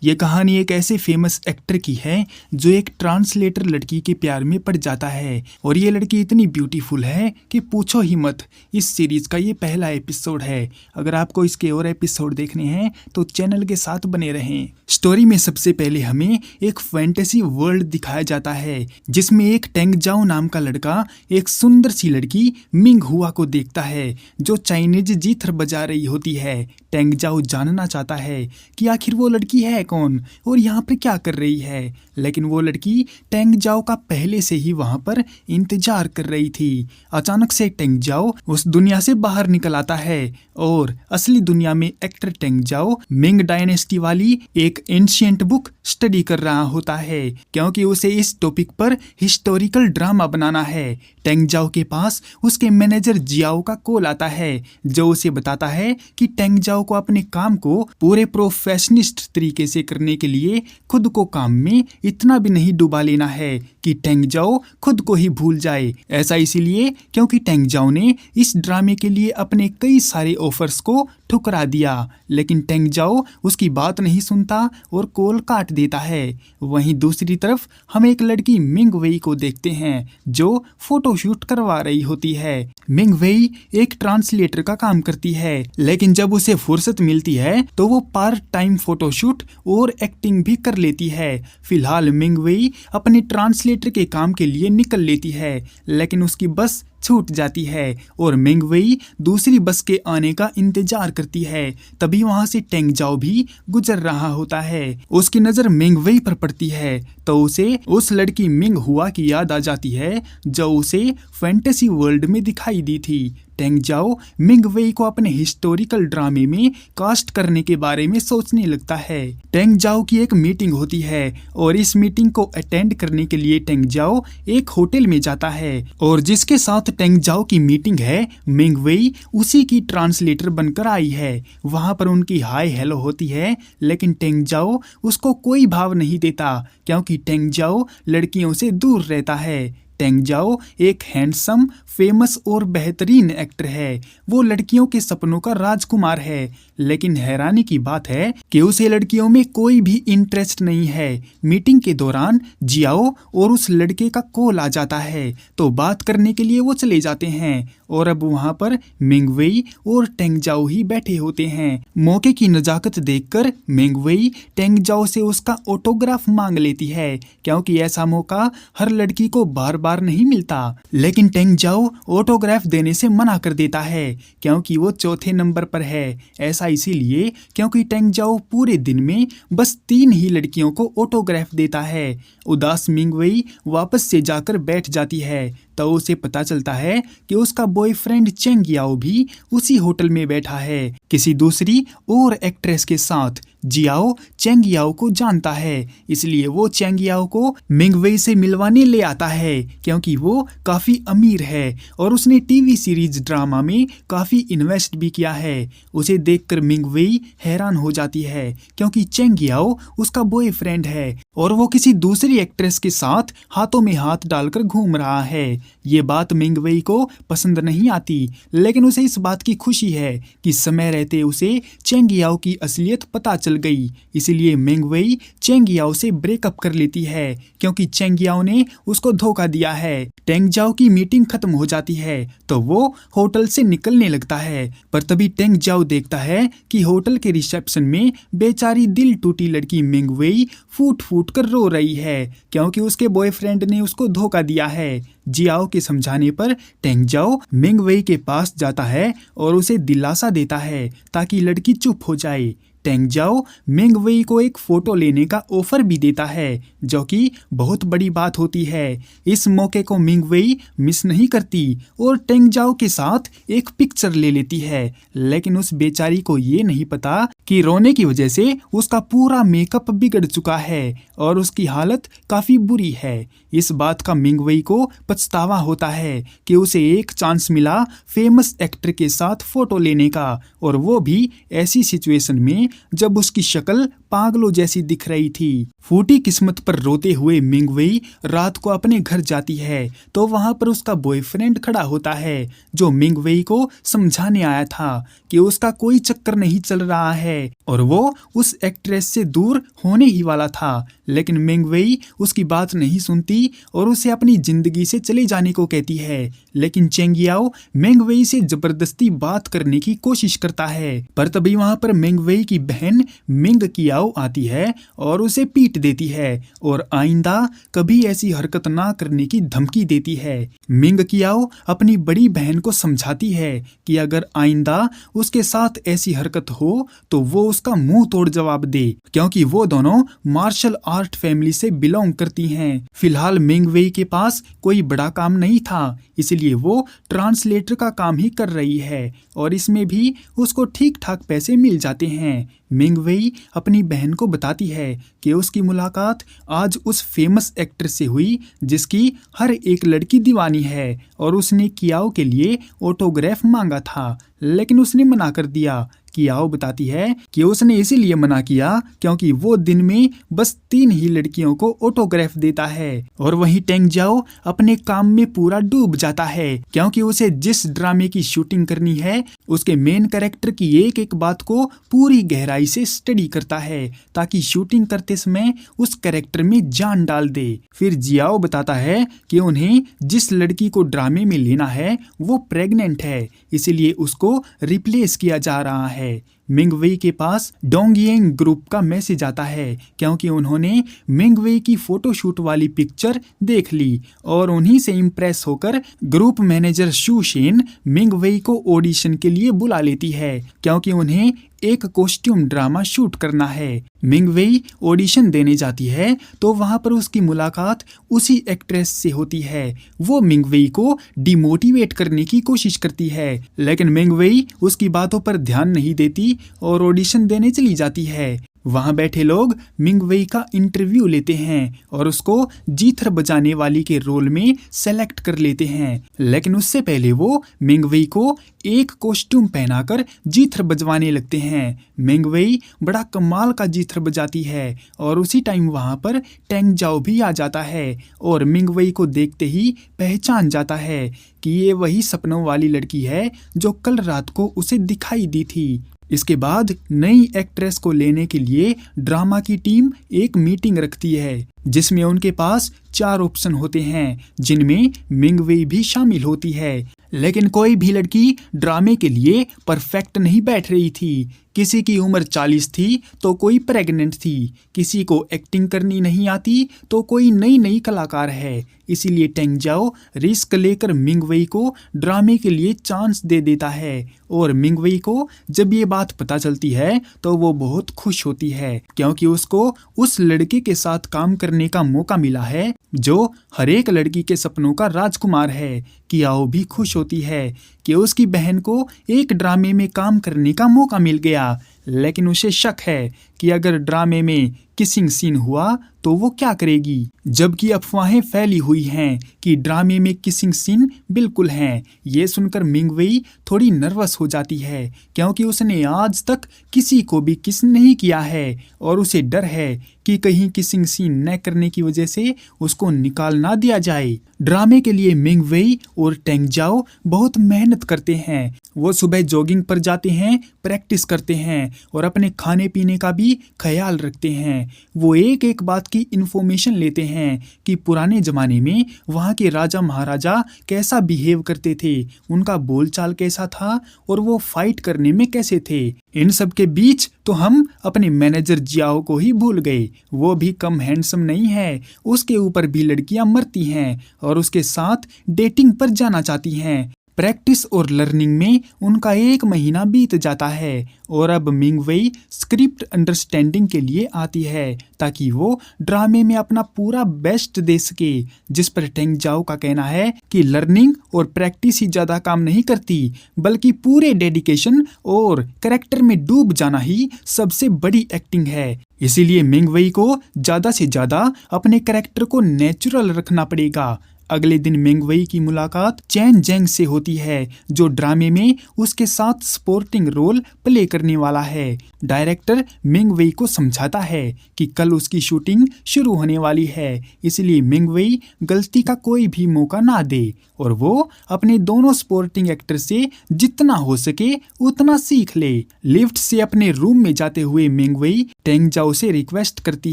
ये कहानी एक ऐसे फेमस एक्टर की है जो एक ट्रांसलेटर लड़की के प्यार में पड़ जाता है और ये लड़की इतनी ब्यूटीफुल है कि पूछो ही मत। इस सीरीज का ये पहला एपिसोड है। अगर आपको इसके और एपिसोड देखने हैं तो चैनल के साथ बने रहें। स्टोरी में सबसे पहले हमें एक फैंटेसी वर्ल्ड दिखाया जाता है जिसमें एक टेंग जाओ नाम का लड़का एक सुंदर सी लड़की मिंग हुआ को देखता है जो चाइनीज जीथर बजा रही होती है। टेंग जाओ जानना चाहता है कि आखिर वो लड़की है कौन और यहाँ पर क्या कर रही है, लेकिन वो लड़की टेंग जाओ का पहले से ही वहां पर इंतजार कर रही थी। अचानक से टेंग जाओ उस दुनिया से बाहर निकल आता है और असली दुनिया में एक्टर टेंग जाओ मिंग डायनेस्टी वाली एक एंशिएंट बुक स्टडी कर रहा होता है क्योंकि उसे इस टॉपिक पर हिस्टोरिकल ड्रामा बनाना है। टेंग जाओ के पास उसके मैनेजर जियाओ का कॉल आता है जो उसे बताता है कि टेंग जाओ को अपने काम को पूरे प्रोफेशनिस्ट तरीके से करने के लिए खुद को काम में इतना भी नहीं डुबा लेना है कि टेंग जाओ खुद को ही भूल जाए। ऐसा इसीलिए क्योंकि टेंग जाओ ने इस ड्रामे के लिए अपने कई सारे ऑफर्स को ठुकरा दिया, लेकिन टेंग जाओ उसकी बात नहीं सुनता और कॉल काट देता है। वहीं दूसरी तरफ हम एक लड़की मिंग वेई को देखते हैं जो फोटोशूट करवा रही होती है। मिंग वेई एक ट्रांसलेटर का काम करती है, लेकिन जब उसे फुर्सत मिलती है तो वो पार्ट टाइम फोटोशूट और एक्टिंग भी कर लेती है। फिलहाल मिंग वेई अपने ट्रांसलेटर के काम के लिए निकल लेती है, लेकिन उसकी बस छूट जाती है और मिंग वेई दूसरी बस के आने का इंतजार करती है। तभी वहां से टेंग जाओ भी गुजर रहा होता है। उसकी नजर मिंग वेई पर पड़ती है तो उसे उस लड़की मिंग हुआ की याद आ जाती है जो उसे फैंटेसी वर्ल्ड में दिखाई दी थी। टेंग जाओ मिंग वेई को अपने हिस्टोरिकल ड्रामे में कास्ट करने के बारे में सोचने लगता है। टेंग जाओ की एक मीटिंग होती है और इस मीटिंग को अटेंड करने के लिए टेंग जाओ एक होटल में जाता है और जिसके साथ टेंग जाओ की मीटिंग है मिंग वेई उसी की ट्रांसलेटर बनकर आई है। वहां पर उनकी हाय हेलो होती है, लेकिन टेंग जाओ उसको कोई भाव नहीं देता क्योंकि टेंग जाओ लड़कियों से दूर रहता है। टेंग जाओ एक हैंडसम, फेमस और बेहतरीन एक्टर है। वो लड़कियों के सपनों का राजकुमार है, लेकिन हैरानी की बात है कि उसे लड़कियों में कोई भी इंटरेस्ट नहीं है। मीटिंग के दौरान जियाओ और उस लड़के का कॉल आ जाता है तो बात करने के लिए वो चले जाते हैं और अब वहां पर मिंग वेई और टेंग जाओ ही बैठे होते हैं। मौके की नजाकत देखकर मिंग वेई टेंग जाओ से उसका ऑटोग्राफ मांग लेती है क्योंकि ऐसा मौका हर लड़की को बार बार नहीं मिलता, लेकिन टेंग जाओ ऑटोग्राफ देने से मना कर देता है क्योंकि वो चौथे नंबर पर है। ऐसा इसीलिए क्योंकि टेंग जाओ पूरे दिन में बस 3 ही लड़कियों को ऑटोग्राफ देता है। उदास मिंग वेई वापस से जाकर बैठ जाती है तो उसे पता चलता है कि उसका बॉयफ्रेंड चेंग याओ भी उसी होटल में बैठा है किसी दूसरी और एक्ट्रेस के साथ। जियाओ चेंग याओ को जानता है, इसलिए वो चेंग याओ को मिंग वेई से मिलवाने ले आता है क्योंकि वो काफी अमीर है और उसने टीवी सीरीज ड्रामा में काफी इन्वेस्ट भी किया है। उसे देखकर मिंग वेई हैरान हो जाती है क्योंकि चेंग याओ उसका बॉयफ्रेंड है और वो किसी दूसरी एक्ट्रेस के साथ हाथों में हाथ डालकर घूम रहा है। ये बात मिंग वेई को पसंद नहीं आती, लेकिन उसे इस बात की खुशी है कि समय रहते उसे चेंग याओ की असलियत पता चल गई। इसलिए मिंग वेई चेंग याओ से ब्रेकअप कर लेती है क्योंकि चेंग याओ ने उसको धोखा दिया है। टेंग जाओ की मीटिंग खत्म हो जाती है तो वो होटल से निकलने लगता है, पर तभी टेंग जाओ देखता है कि होटल के रिसेप्शन में बेचारी दिल टूटी लड़की मिंग वेई फूट फूट कर रो रही है क्योंकि उसके बॉयफ्रेंड ने उसको धोखा दिया है। जियाओ के समझाने पर टेंग जाओ मिंग वेई के पास जाता है और उसे दिलासा देता है ताकि लड़की चुप हो जाए। टेंग जाओ मिंग वेई को एक फोटो लेने का ऑफर भी देता है जो कि बहुत बड़ी बात होती है। इस मौके को मिंग वेई मिस नहीं करती और टेंग जाओ के साथ एक पिक्चर ले लेती है, लेकिन उस बेचारी को ये नहीं पता कि रोने की वजह से उसका पूरा मेकअप बिगड़ चुका है और उसकी हालत काफी बुरी है। इस बात का मिंग वेई को पछतावा होता है कि उसे एक चांस मिला फेमस एक्टर के साथ फोटो लेने का, और वो भी ऐसी सिचुएशन में जब उसकी शक्ल पागलों जैसी दिख रही थी। फूटी किस्मत पर रोते हुए मिंग वेई रात को अपने घर जाती है तो वहां पर उसका बॉयफ्रेंड खड़ा होता है जो मिंग वेई को समझाने आया था कि उसका कोई चक्कर नहीं चल रहा है और वो उस एक्ट्रेस से दूर होने ही वाला था। लेकिन मिंग वेई उसकी बात नहीं सुनती और उसे अपनी जिंदगी से चले जाने को कहती है। लेकिन चेंग याओ मिंग वेई से जबरदस्ती बात करने की कोशिश करता है, पर तभी वहां पर मिंग वेई की बहन मिंग कियाओ आती है और उसे पीट देती है और आइंदा कभी ऐसी हरकत ना करने की धमकी देती है। मिंग कियाओ अपनी बड़ी बहन को समझाती है कि अगर आइंदा उसके साथ ऐसी हरकत हो तो वो उसका मुंह तोड़ जवाब दे, क्योंकि वो दोनों मार्शल आर्ट फैमिली से बिलोंग करती हैं। फिलहाल मिंग वेई के पास कोई बड़ा काम नहीं था, इसलिए वो ट्रांसलेटर का काम ही कर रही है और इसमें भी उसको ठीक ठाक पैसे मिल जाते हैं। मिंग वेई अपनी बहन को बताती है कि उसकी मुलाकात आज उस फेमस एक्टर से हुई जिसकी हर एक लड़की दीवानी है और उसने कियाओ के लिए ऑटोग्राफ मांगा था, लेकिन उसने मना कर दिया। कियाओ बताती है कि उसने इसीलिए मना किया क्योंकि वो दिन में बस 3 ही लड़कियों को ऑटोग्राफ देता है। और वहीं टेंग जाओ अपने काम में पूरा डूब जाता है क्योंकि उसे जिस ड्रामे की शूटिंग करनी है उसके मेन कैरेक्टर की एक एक बात को पूरी गहराई से स्टडी करता है ताकि शूटिंग करते समय उस कैरेक्टर में जान डाल दे। फिर जियाओ बताता है कि उन्हें जिस लड़की को ड्रामे में लेना है वो प्रेग्नेंट है, इसीलिए उसको रिप्लेस किया जा रहा है। मिंग वेई के पास डोंगियंग ग्रुप का मैसेज आता है क्योंकि उन्होंने मिंग वेई की फोटोशूट वाली पिक्चर देख ली और उन्हीं से इम्प्रेस होकर ग्रुप मैनेजर शू शेन मिंग वेई को ऑडिशन के लिए बुला लेती है क्योंकि उन्हें एक कॉस्ट्यूम ड्रामा शूट करना है। मिंग वेई ऑडिशन देने जाती है तो वहां पर उसकी मुलाकात उसी एक्ट्रेस से होती है। वो मिंग वेई को डिमोटिवेट करने की कोशिश करती है, लेकिन मिंग वेई उसकी बातों पर ध्यान नहीं देती और ऑडिशन देने चली जाती है। वहां बैठे लोग मिंग वेई का इंटरव्यू लेते हैं और उसको जीथर बजाने वाली के रोल में सेलेक्ट कर लेते हैं, लेकिन उससे पहले वो मिंग वेई को एक कॉस्ट्यूम पहनाकर जीथर बजवाने लगते हैं। मिंग वेई बड़ा कमाल का जीथर बजाती है और उसी टाइम वहां पर टेंग जाओ भी आ जाता है और मिंग वेई को देखते ही पहचान जाता है कि ये वही सपनों वाली लड़की है जो कल रात को उसे दिखाई दी थी। इसके बाद नई एक्ट्रेस को लेने के लिए ड्रामा की टीम एक मीटिंग रखती है जिसमें उनके पास 4 ऑप्शन होते हैं जिनमें मिंग वेई भी शामिल होती है, लेकिन कोई भी लड़की ड्रामे के लिए परफेक्ट नहीं बैठ रही थी। किसी की उम्र 40 थी तो कोई प्रेग्नेंट थी, किसी को एक्टिंग करनी नहीं आती तो कोई नई कलाकार है। इसीलिए टेंग जाओ रिस्क लेकर मिंग वेई को ड्रामे के लिए चांस दे देता है और मिंग वेई को जब ये बात पता चलती है तो वो बहुत खुश होती है क्योंकि उसको उस लड़के के साथ काम करने का मौका मिला है जो हर एक लड़की के सपनों का राजकुमार है। कियाओ भी खुश होती है कि उसकी बहन को एक ड्रामे में काम करने का मौका मिल गया, लेकिन उसे शक है कि अगर ड्रामे में किसिंग सीन हुआ तो वो क्या करेगी, जबकि अफवाहें फैली हुई हैं कि ड्रामे में किसिंग सीन बिल्कुल हैं। ये सुनकर मिंग वेई थोड़ी नर्वस हो जाती है क्योंकि उसने आज तक किसी को भी किस नहीं किया है और उसे डर है कि कहीं किसिंग सीन न करने की वजह से उसको निकाल ना दिया जाए। ड्रामे के लिए मिंग वेई और टेंग जाओ बहुत मेहनत करते हैं। वो सुबह जॉगिंग पर जाते हैं, प्रैक्टिस करते हैं और अपने खाने पीने का भी ख्याल रखते हैं। वो एक एक बात की इन्फॉर्मेशन लेते हैं कि पुराने ज़माने में वहाँ के राजा महाराजा कैसा बिहेव करते थे, उनका बोलचाल कैसा था और वो फाइट करने में कैसे थे। इन सब के बीच तो हम अपने मैनेजर जियाओ को ही भूल गए। वो भी कम हैंडसम नहीं है, उसके ऊपर भी लड़कियां मरती हैं और उसके साथ डेटिंग पर जाना चाहती हैं। प्रैक्टिस और लर्निंग में उनका 1 महीना बीत जाता है और अब मिंग वेई स्क्रिप्ट अंडरस्टैंडिंग के लिए आती है ताकि वो ड्रामे में अपना पूरा बेस्ट दे सके, जिस पर टेंग जाओ का कहना है कि लर्निंग और प्रैक्टिस ही ज़्यादा काम नहीं करती बल्कि पूरे डेडिकेशन और कैरेक्टर में डूब जाना ही सबसे बड़ी एक्टिंग है। इसीलिए मिंग वेई को ज़्यादा से ज़्यादा अपने कैरेक्टर को नेचुरल रखना पड़ेगा। अगले दिन मिंगवेई की मुलाकात चैन जेंग से होती है, जो ड्रामे में उसके साथ सपोर्टिंग रोल प्ले करने वाला है। डायरेक्टर मिंगवेई को समझाता है कि कल उसकी शूटिंग शुरू होने वाली है, इसलिए मिंगवेई गलती का कोई भी मौका ना दे और वो अपने दोनों सपोर्टिंग एक्टर से जितना हो सके उतना सीख ले। लिफ्ट से अपने रूम में जाते हुए मिंगवेई टेंग जाओ से रिक्वेस्ट करती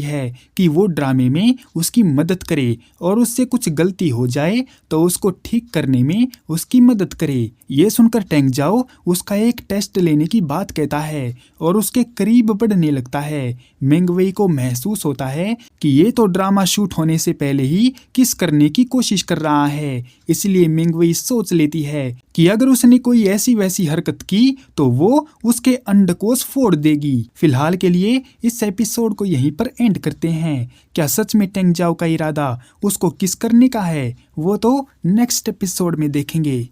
है कि वो ड्रामे में उसकी मदद करे और उससे कुछ गलती हो जाए तो उसको ठीक करने में उसकी मदद करे। ये सुनकर टेंग जाओ उसका एक टेस्ट लेने की बात कहता है और उसके करीब बढ़ने लगता है। मिंगवेई को महसूस होता है कि ये तो ड्रामा शूट होने से पहले ही किस करने की कोशिश कर रहा है, इसलिए मिंगवेई सोच लेती है कि अगर उसने कोई ऐसी वैसी हरकत की तो वो उसके अंडकोश फोड़ देगी। फिलहाल के लिए इस एपिसोड को यहीं पर एंड करते हैं। क्या सच में टेंग जाओ का इरादा उसको किस करने का है, वो तो नेक्स्ट एपिसोड में देखेंगे।